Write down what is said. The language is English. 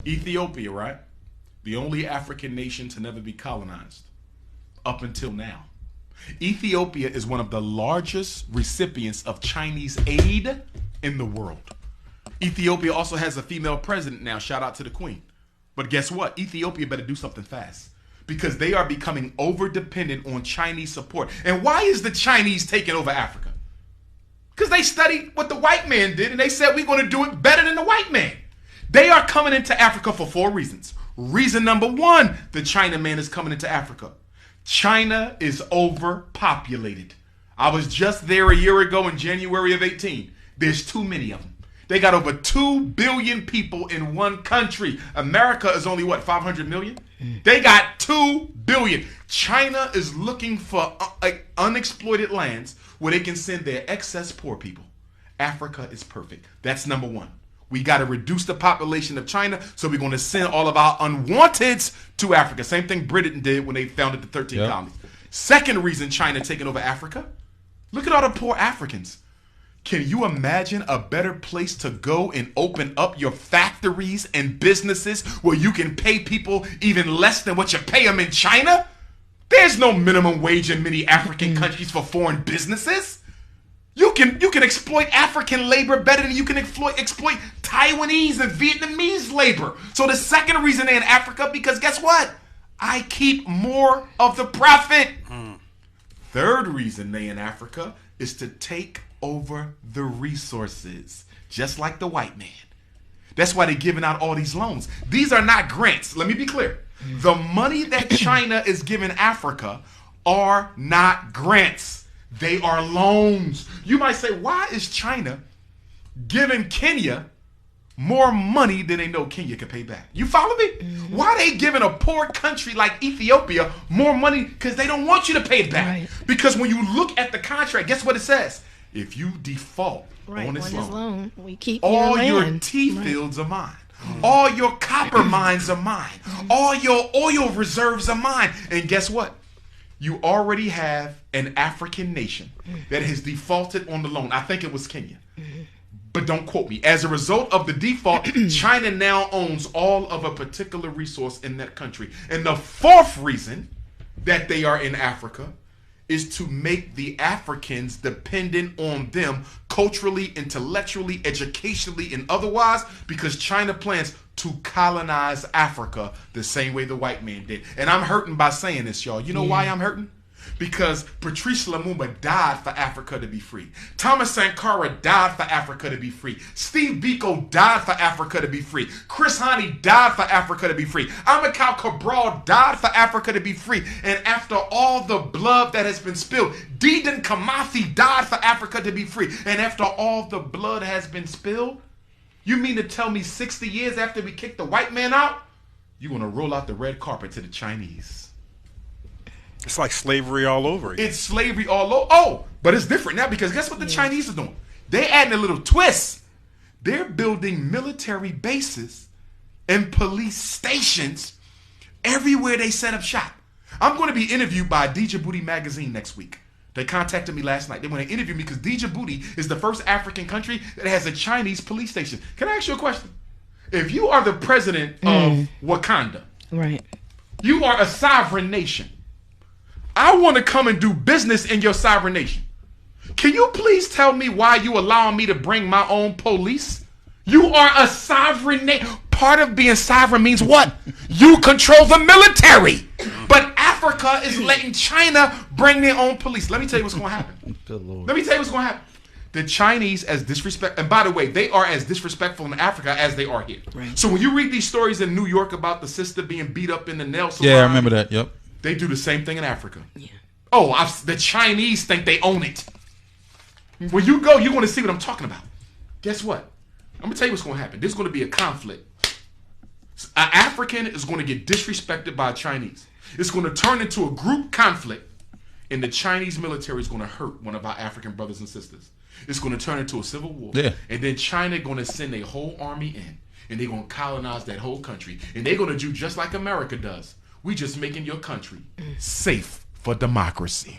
Ethiopia, right? The only African nation to never be colonized up until now. Ethiopia is one of the largest recipients of Chinese aid in the world. Ethiopia also has a female president now. Shout out to the queen. But guess what? Ethiopia better do something fast because they are becoming over dependent on Chinese support. And why is the Chinese taking over Africa? Because they studied what the white man did and they said we're going to do it better than the white man. They are coming into Africa for 4 reasons. Reason number 1, the Chinaman is coming into Africa. China is overpopulated. I was just there a year ago in January of 18. There's too many of them. They got over 2 billion people in one country. America is only, what, 500 million? They got 2 billion. China is looking for unexploited lands where they can send their excess poor people. Africa is perfect. That's number 1. We got to reduce the population of China, so we're going to send all of our unwanteds to Africa. Same thing Britain did when they founded the 13 colonies. Second reason China taking over Africa, look at all the poor Africans. Can you imagine a better place to go and open up your factories and businesses where you can pay people even less than what you pay them in China? There's no minimum wage in many African countries for foreign businesses. You can exploit African labor better than you can exploit Taiwanese and Vietnamese labor. So the second reason they're in Africa, because guess what? I keep more of the profit. Third reason they in Africa is to take over the resources, just like the white man. That's why they're giving out all these loans. These are not grants. Let me be clear. The money that China is giving Africa are not grants. They are loans. You might say, why is China giving Kenya more money than they know Kenya can pay back? You follow me? Why are they giving a poor country like Ethiopia more money? Because they don't want you to pay it back. Right. Because when you look at the contract, guess what it says? If you default on this loan, we keep all your tea fields are mine. All your copper mines are mine. All your oil reserves are mine. And guess what? You already have an African nation that has defaulted on the loan. I think it was Kenya. But don't quote me. As a result of the default, China now owns all of a particular resource in that country. And the fourth reason that they are in Africa is to make the Africans dependent on them culturally, intellectually, educationally, and otherwise, because China plans to colonize Africa the same way the white man did. And I'm hurting by saying this, y'all. You know why I'm hurting? Because Patrice Lumumba died for Africa to be free. Thomas Sankara died for Africa to be free. Steve Biko died for Africa to be free. Chris Hani died for Africa to be free. Amilcar Cabral died for Africa to be free. And after all the blood that has been spilled, Dedan Kimathi died for Africa to be free. And after all the blood has been spilled, you mean to tell me 60 years after we kicked the white man out, you're going to roll out the red carpet to the Chinese? It's like slavery all over again. It's slavery all over. Oh, but it's different now because guess what the Chinese are doing? They're adding a little twist. They're building military bases and police stations everywhere they set up shop. I'm going to be interviewed by Djibouti magazine next week. They contacted me last night. They want to interview me because Djibouti is the first African country that has a Chinese police station. Can I ask you a question? If you are the president of Wakanda, right? You are a sovereign nation. I want to come and do business in your sovereign nation. Can you please tell me why you allowing me to bring my own police? You are a sovereign nation. Part of being sovereign means what? You control the military. But Africa is letting China bring their own police. Let me tell you what's going to happen. Let me tell you what's going to happen. The Chinese, as disrespect, and by the way, they are as disrespectful in Africa as they are here. Right. So when you read these stories in New York about the sister being beat up in the nail salon, yeah, I remember that. Yep. They do the same thing in Africa. Yeah. Oh, the Chinese think they own it. When you go, you're going to see what I'm talking about. Guess what? I'm going to tell you what's going to happen. There's going to be a conflict. An African is going to get disrespected by a Chinese. It's going to turn into a group conflict, and the Chinese military is going to hurt one of our African brothers and sisters. It's going to turn into a civil war. Yeah. And then China going to send a whole army in, and they're going to colonize that whole country. And they're going to do just like America does. We just making your country safe for democracy.